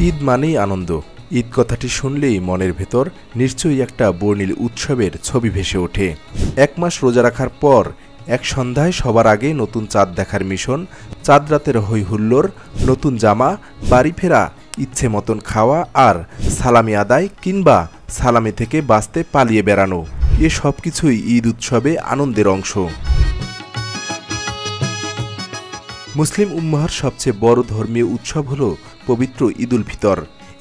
ঈদ মানেই আনন্দ। ঈদ কথাটি শুনলেই মনের ভেতর নিশ্চয়ই একটা বর্ণিল উৎসবের ছবি ভেসে ওঠে। এক মাস রোজা রাখার পর এক সন্ধ্যায় সবার আগে নতুন চাঁদ দেখার মিশন, চাঁদ রাতের হৈ হুল্লোড়, নতুন জামা, বাড়ি ফেরা, ইচ্ছে মতন খাওয়া আর সালামি আদায় কিংবা সালামি থেকে বাঁচতে পালিয়ে বেড়ানো, এ সব কিছুই ঈদ উৎসবে আনন্দের অংশ। মুসলিম উম্মাহর সবচেয়ে বড় ধর্মীয় উৎসব হল পবিত্র ঈদুল ফিতর।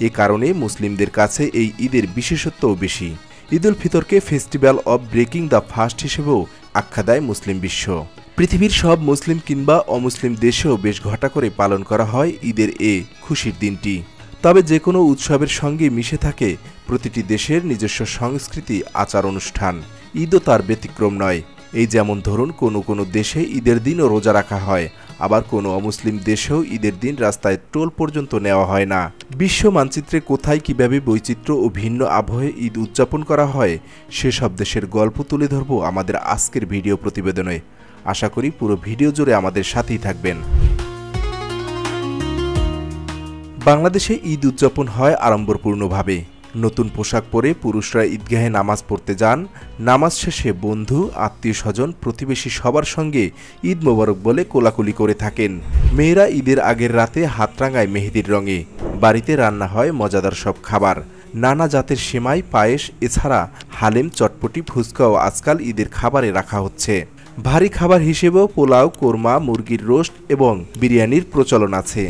এ কারণে মুসলিমদের কাছে এই ঈদের বিশেষত্বও বেশি। ঈদুল ফিতরকে festival of breaking the fast হিসেবেও আখ্যা দেয় মুসলিম বিশ্ব। পৃথিবীর সব মুসলিম কিংবা অমুসলিম দেশেও বেশ ঘটা করে পালন করা হয় ঈদের এ খুশির দিনটি। তবে যে কোনো উৎসবের সঙ্গে মিশে থাকে প্রতিটি দেশের নিজস্ব সংস্কৃতি, আচার অনুষ্ঠান। ঈদও তার ব্যতিক্রম নয়। এই যেমন ধরুন, কোনো দেশে ঈদের দিনও রোজা রাখা হয়, আবার কোনো অমুসলিম দেশেও ঈদের দিন রাস্তায় টোল পর্যন্ত নেওয়া হয় না। বিশ্ব মানচিত্রে কোথায় কিভাবে বৈচিত্র্য ও ভিন্ন আবহে ঈদ উদযাপন করা হয় সেসব দেশের গল্প তুলে ধরব আমাদের আজকের ভিডিও প্রতিবেদনে। আশা করি পুরো ভিডিও জুড়ে আমাদের সাথেই থাকবেন। বাংলাদেশে ঈদ উদযাপন হয় আড়ম্বরপূর্ণভাবে। নতুন পোশাক পরে পুরুষরা ঈদগাহে নামাজ পড়তে যান। নামাজ শেষে বন্ধু, আত্মীয় স্বজন, প্রতিবেশী সবার সঙ্গে ঈদ মোবারক বলে কোলাকুলি করে থাকেন। মেয়েরা ঈদের আগের রাতে হাত রাঙায় মেহেদির রঙে। বাড়িতে রান্না হয় মজাদার সব খাবার, নানা জাতের সেমাই, পায়েস, এছাড়া হালিম, চটপটি, ফুচকাও আজকাল ঈদের খাবারে রাখা হচ্ছে। ভারী খাবার হিসেবেও পোলাও, কোরমা, মুরগির রোস্ট এবং বিরিয়ানির প্রচলন আছে।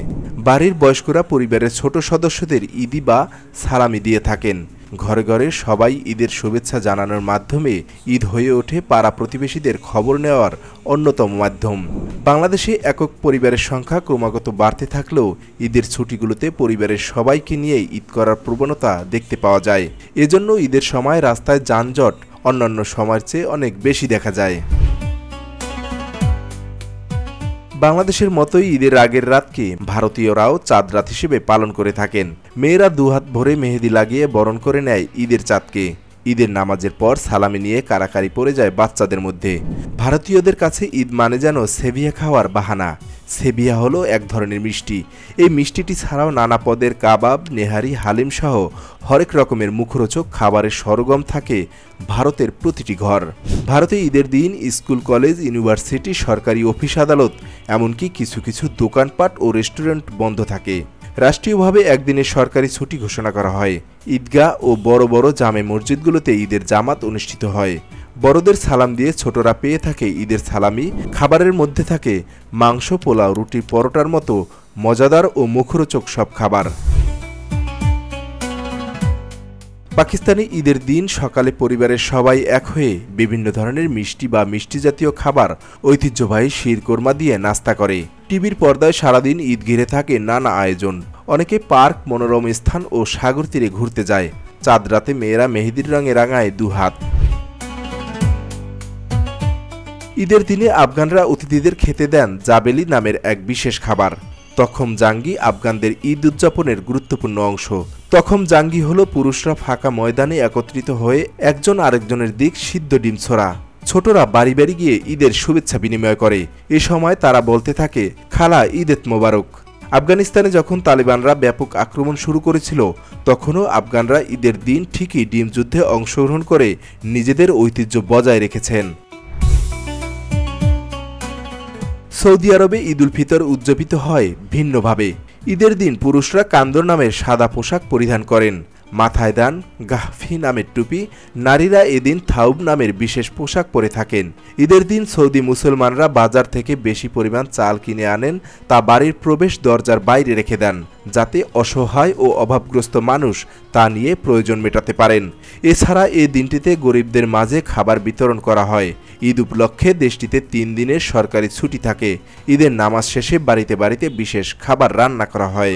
বাড়ির বয়স্করা পরিবারের ছোট সদস্যদের ঈদি বা সালামি দিয়ে থাকেন। ঘরে ঘরে সবাই ঈদের শুভেচ্ছা জানানোর মাধ্যমে ঈদ হয়ে ওঠে পাড়া প্রতিবেশীদের খবর নেওয়ার অন্যতম মাধ্যম। বাংলাদেশে একক পরিবারের সংখ্যা ক্রমাগত বাড়তে থাকলেও ঈদের ছুটিগুলোতে পরিবারের সবাইকে নিয়ে ঈদ করার প্রবণতা দেখতে পাওয়া যায়। এজন্য ঈদের সময় রাস্তায় যানজট অন্যান্য সময়ের চেয়ে অনেক বেশি দেখা যায়। বাংলাদেশের মতোই ঈদের আগের রাতকে ভারতীয়রাও চাঁদ রাত হিসেবে পালন করে থাকেন। মেয়েরা দুহাত ভরে মেহেদি লাগিয়ে বরণ করে নেয় ঈদের চাঁদকে। ঈদের নামাজের পর সালামি নিয়ে কারাকারি পড়ে যায় বাচ্চাদের মধ্যে। ভারতীয়দের কাছে ঈদ মানে যেন সেভিয়া খাওয়ার বাহানা। সেভিয়া হলো এক ধরনের মিষ্টি। এই মিষ্টিটি ছাড়াও নানা পদের কাবাব, নেহারি, হালিম সহ হরেক রকমের মুখরোচক খাবারের সরগম থাকে ভারতের প্রতিটি ঘর। ভারতে ঈদের দিন স্কুল, কলেজ, ইউনিভার্সিটি, সরকারি অফিস আদালত, এমনকি কিছু কিছু দোকানপাট ও রেস্টুরেন্ট বন্ধ থাকে। রাষ্ট্রীয়ভাবে একদিনের সরকারি ছুটি ঘোষণা করা হয়। ঈদগাহ ও বড় বড় জামে মসজিদগুলোতে ঈদের জামাত অনুষ্ঠিত হয়। বড়দের সালাম দিয়ে ছোটরা পেয়ে থাকে ঈদের সালামি। খাবারের মধ্যে থাকে মাংস, পোলাও, রুটি, পরোটার মতো মজাদার ও মুখরোচক সব খাবার। পাকিস্তানি ঈদের দিন সকালে পরিবারের সবাই এক হয়ে বিভিন্ন ধরনের মিষ্টি বা মিষ্টি জাতীয় খাবার, ঐতিহ্যবাহী শির কোরমা দিয়ে নাস্তা করে। টিভির পর্দায় সারাদিন ঈদ ঘিরে থাকে নানা আয়োজন। অনেকে পার্ক, মনোরম স্থান ও সাগর তীরে ঘুরতে যায়। চাঁদ রাতে মেয়েরা মেহেদির রঙে রাঙায় দুহাত। ঈদের দিনে আফগানরা অতিথিদের খেতে দেন জাবেলি নামের এক বিশেষ খাবার। তখম জাঙ্গি আফগানদের ঈদ উদযাপনের গুরুত্বপূর্ণ অংশ। তখম জাঙ্গি হলো পুরুষরা ফাঁকা ময়দানে একত্রিত হয়ে একজন আরেকজনের দিক সিদ্ধ ডিম ছোড়া। ছোটরা বাড়ি বাড়ি গিয়ে ঈদের শুভেচ্ছা বিনিময় করে। এ সময় তারা বলতে থাকে, খালা ঈদ মোবারক। আফগানিস্তানে যখন তালিবানরা ব্যাপক আক্রমণ শুরু করেছিল, তখনও আফগানরা ঈদের দিন ঠিকই ডিম যুদ্ধে অংশগ্রহণ করে নিজেদের ঐতিহ্য বজায় রেখেছেন। সৌদি আরবে ঈদুল ফিতর উদযাপিত হয় ভিন্নভাবে। ঈদের দিন পুরুষরা কান্দর নামের সাদা পোশাক পরিধান করেন, মাথায় দেন গাহফি নামের টুপি। নারীরা এদিন থাউব নামের বিশেষ পোশাক পরে থাকেন। ঈদের দিন সৌদি মুসলমানরা বাজার থেকে বেশি পরিমাণ চাল কিনে আনেন, তা বাড়ির প্রবেশ দরজার বাইরে রেখে দেন, যাতে অসহায় ও অভাবগ্রস্ত মানুষ তা নিয়ে প্রয়োজন মেটাতে পারেন। এছাড়া এই দিনটিতে গরিবদের মাঝে খাবার বিতরণ করা হয়। ঈদ উপলক্ষে দেশটিতে 3 দিনের সরকারি ছুটি থাকে। ঈদের নামাজ শেষে বাড়িতে বাড়িতে বিশেষ খাবার রান্না করা হয়।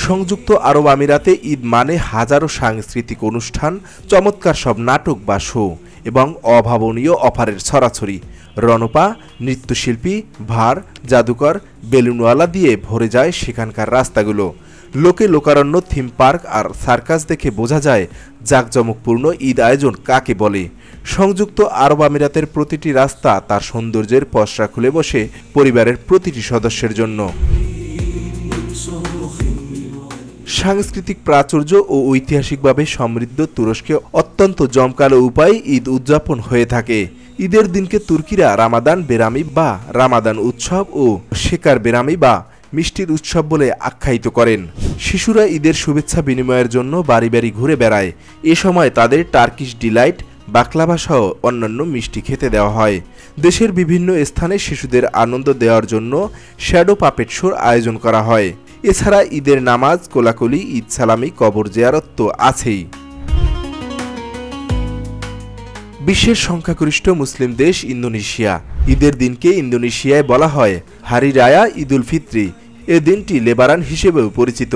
সংযুক্ত আরব আমিরাতে ঈদ মানে হাজারো সাংস্কৃতিক অনুষ্ঠান, চমৎকার সব নাটক বা শো এবং অভাবনীয় অফারের ছড়াছড়ি। রণপা, নৃত্যশিল্পী, ভার, জাদুকর, বেলুনওয়ালা দিয়ে ভরে যায় সেখানকার রাস্তাগুলো। লোকে লোকারণ্য, থিম পার্ক আর সার্কাস দেখে বোঝা যায় জাঁকজমকপূর্ণ ঈদ আয়োজন কাকে বলে। সংযুক্ত আরব আমিরাতের প্রতিটি রাস্তা তার সৌন্দর্যের পসরা খুলে বসে পরিবারের প্রতিটি সদস্যের জন্য। সাংস্কৃতিক প্রাচুর্য ও ঐতিহাসিকভাবে সমৃদ্ধ তুরস্কে অত্যন্ত জমকালো উপায়ে ঈদ উদযাপন হয়ে থাকে। ঈদের দিনকে তুর্কিরা রামাদান বেরামি বা রামাদান উৎসব ও শেকার বেরামি বা মিষ্টির উৎসব বলে আখ্যায়িত করেন। শিশুরা ঈদের শুভেচ্ছা বিনিময়ের জন্য বাড়ি বাড়ি ঘুরে বেড়ায়। এ সময় তাদের টার্কিশ ডিলাইট, বাকলাভা সহ অন্যান্য মিষ্টি খেতে দেওয়া হয়। দেশের বিভিন্ন স্থানে শিশুদের আনন্দ দেওয়ার জন্য শ্যাডো পাপেট শোর আয়োজন করা হয়। এছাড়া ঈদের নামাজ, কোলাকুলি, ঈদ সালামি, কবর জিয়ারত তো আছেই। বিশ্বের সংখ্যাগরিষ্ঠ মুসলিম দেশ ইন্দোনেশিয়া। ঈদের দিনকে ইন্দোনেশিয়ায় বলা হয় হারি রায়া ঈদুল ফিত্রি। এ দিনটি লেবারান হিসেবেও পরিচিত।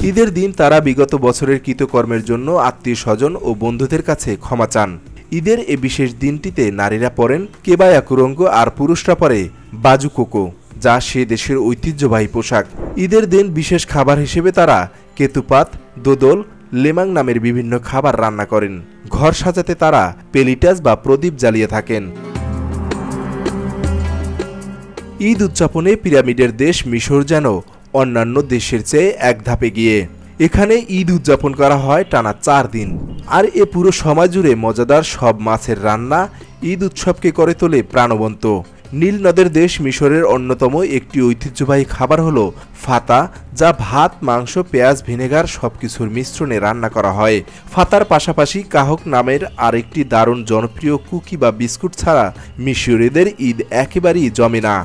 ঈদের দিন তারা বিগত বছরের কৃতকর্মের জন্য আত্মীয় স্বজন ও বন্ধুদের কাছে ক্ষমা চান। ঈদের এ বিশেষ দিনটিতে নারীরা পরেন কেবায়া কুরঙ্গ আর পুরুষরা পরে বাজু কোকো, যা সে দেশের ঐতিহ্যবাহী পোশাক। ঈদের দিন বিশেষ খাবার হিসেবে তারা কেতুপাত, দোদল, লেমাং নামের বিভিন্ন খাবার রান্না করেন। ঘর সাজাতে তারা পেলিটাস বা প্রদীপ জ্বালিয়ে থাকেন। ঈদ উদযাপনে পিরামিডের দেশ মিশর যেন অন্যান্য দেশের চেয়ে এক ধাপে গিয়ে। এখানে ঈদ উদযাপন করা হয় টানা 4 দিন। আর এ পুরো সময় জুড়ে মজাদার সব মাছের রান্না ঈদ উৎসবকে করে তোলে প্রাণবন্ত। নীল নদের দেশ মিশরের অন্যতম একটি ঐতিহ্যবাহী খাবার হলো ফাতা, যা ভাত, মাংস, পেঁয়াজ, ভিনেগার সবকিছুর মিশ্রণে রান্না করা হয়। ফাতার পাশাপাশি কাহক নামের আরেকটি দারুণ জনপ্রিয় কুকি বা বিস্কুট ছাড়া মিশরীয়দের ঈদ একেবারেই জমে না।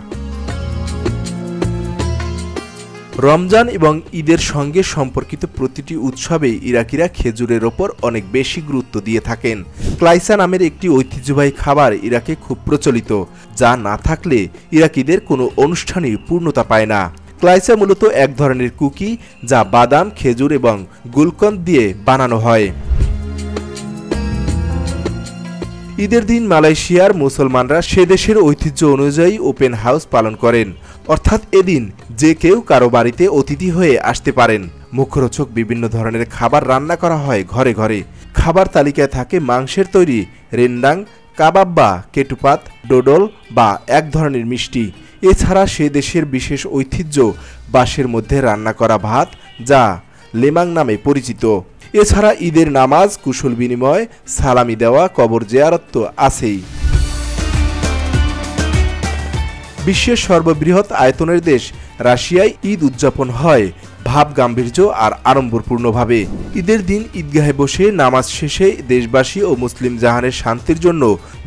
রমজান এবং ঈদের সঙ্গে সম্পর্কিত প্রতিটি উৎসবে ইরাকিরা খেজুরের ওপর অনেক বেশি গুরুত্ব দিয়ে থাকেন। ক্লাইসা নামের একটি ঐতিহ্যবাহী খাবার ইরাকে খুব প্রচলিত, যা না থাকলে ইরাকিদের কোনো অনুষ্ঠানই পূর্ণতা পায় না। ক্লাইসা মূলত এক ধরনের কুকি, যা বাদাম, খেজুর এবং গুলকন্দ দিয়ে বানানো হয়। ঈদের দিন মালয়েশিয়ার মুসলমানরা সে দেশের ঐতিহ্য অনুযায়ী ওপেন হাউস পালন করেন, অর্থাৎ এদিন যে কেউ কারো বাড়িতে অতিথি হয়ে আসতে পারেন। মুখরোচক বিভিন্ন ধরনের খাবার রান্না করা হয় ঘরে ঘরে। খাবার তালিকায় থাকে মাংসের তৈরি রেন্ডাং, কাবাব বা কেটুপাত, ডোডল বা এক ধরনের মিষ্টি। এছাড়া সে দেশের বিশেষ ঐতিহ্য বাঁশের মধ্যে রান্না করা ভাত, যা লেমাং নামে পরিচিত। এছাড়া ঈদের নামাজ, কুশল বিনিময়, সালামি দেওয়া, কবর জিয়ারত তো আছেই। বিশ্বের সর্ববৃহৎ আয়তনের দেশ রাশিয়ায় ঈদ উদযাপন হয় ভাব, গাম্ভীর্য আর আড়ম্বরপূর্ণভাবে। ঈদের দিন ঈদগাহে বসে নামাজ শেষে দেশবাসী ও মুসলিম জাহানের শান্তির জন্য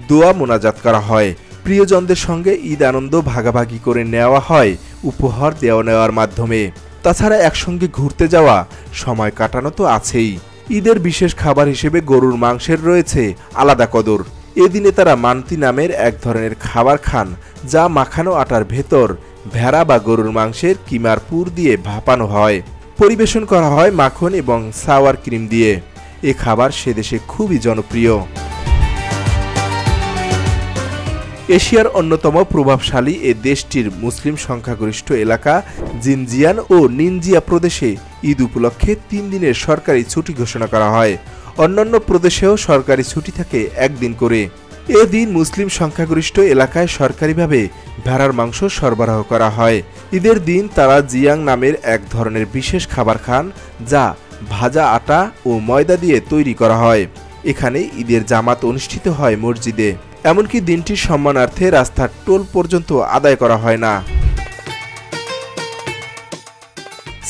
দোয়া মোনাজাত করা হয়। প্রিয়জনদের সঙ্গে ঈদ আনন্দ ভাগাভাগি করে নেওয়া হয় উপহার দেওয়া নেওয়ার মাধ্যমে। তাছাড়া একসঙ্গে ঘুরতে যাওয়া, সময় কাটানো তো আছেই। ঈদের বিশেষ খাবার হিসেবে গরুর মাংসের রয়েছে আলাদা কদর। এদিনে তারা মান্তি নামের এক ধরনের খাবার খান, যা মাখানো আটার ভেতর ভেড়া বা গরুর মাংসের কিমার পুর দিয়ে ভাপানো হয়। পরিবেশন করা হয় মাখন এবং সাওয়ার ক্রিম দিয়ে। এ খাবার সে দেশে খুবই জনপ্রিয়। এশিয়ার অন্যতম প্রভাবশালী এ দেশটির মুসলিম সংখ্যাগরিষ্ঠ এলাকা জিনজিয়ান ও নিনজিয়া প্রদেশে ঈদ উপলক্ষে 3 দিনের সরকারি ছুটি ঘোষণা করা হয়। অন্যান্য প্রদেশেও সরকারি ছুটি থাকে 1 দিন করে। এদিন মুসলিম সংখ্যাগরিষ্ঠ এলাকায় সরকারিভাবে ভেড়ার মাংস সরবরাহ করা হয়। ঈদের দিন তারা জিয়াং নামের এক ধরনের বিশেষ খাবার খান, যা ভাজা আটা ও ময়দা দিয়ে তৈরি করা হয়। এখানে ঈদের জামাত অনুষ্ঠিত হয় মসজিদে। এমনকি দিনটির সম্মানার্থে রাস্তার টোল পর্যন্ত আদায় করা হয় না।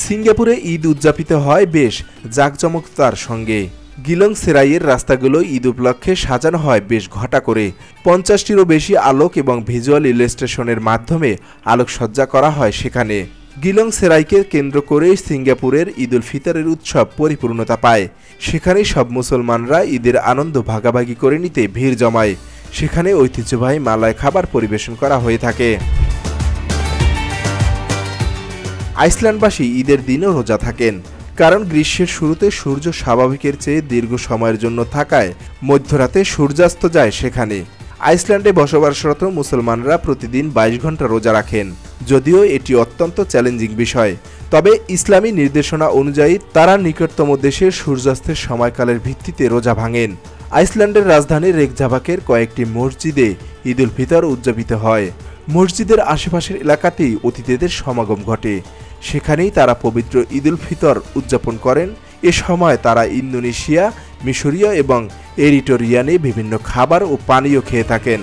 সিঙ্গাপুরে ঈদ উদযাপিত হয় বেশ জাঁকজমকতার সঙ্গে। গিলং সেরাইয়ের রাস্তাগুলো ঈদ উপলক্ষে সাজানো হয় বেশ ঘটা করে। 50টিরও বেশি আলোক এবং ভিজুয়াল ইলাস্ট্রেশনের মাধ্যমে আলোকসজ্জা করা হয় সেখানে। গিলং সেরাইকে কেন্দ্র করে সিঙ্গাপুরের ঈদুল ফিতরের উৎসব পরিপূর্ণতা পায়। সেখানেই সব মুসলমানরা ঈদের আনন্দ ভাগাভাগি করে নিতে ভিড় জমায়। সেখানে ঐতিহ্যবাহী মালয় খাবার পরিবেশন করা হয়ে থাকে। আইসল্যান্ডবাসী ঈদের দিনও রোজা থাকেন, কারণ গ্রীষ্মের শুরুতে সূর্য স্বাভাবিকের চেয়ে দীর্ঘ সময়ের জন্য থাকায় মধ্যরাতে সূর্যাস্ত যায় সেখানে। আইসল্যান্ডে বসবাসরত মুসলমানরা প্রতিদিন 22 ঘন্টা রোজা রাখেন। যদিও এটি অত্যন্ত চ্যালেঞ্জিং বিষয়, তবে ইসলামী নির্দেশনা অনুযায়ী তারা নিকটতম দেশের সূর্যাস্তের সময়কালের ভিত্তিতে রোজা ভাঙেন। আইসল্যান্ডের রাজধানী রেকজাভাকের কয়েকটি মসজিদে ঈদুল ফিতর উদযাপিত হয়। মসজিদের আশেপাশের এলাকাতেই অতিথিদের সমাগম ঘটে। সেখানেই তারা পবিত্র ঈদুল ফিতর উদযাপন করেন। এ সময় তারা ইন্দোনেশিয়া, মিশরীয় এবং এরিট্রিয়ানে বিভিন্ন খাবার ও পানীয় খেয়ে থাকেন।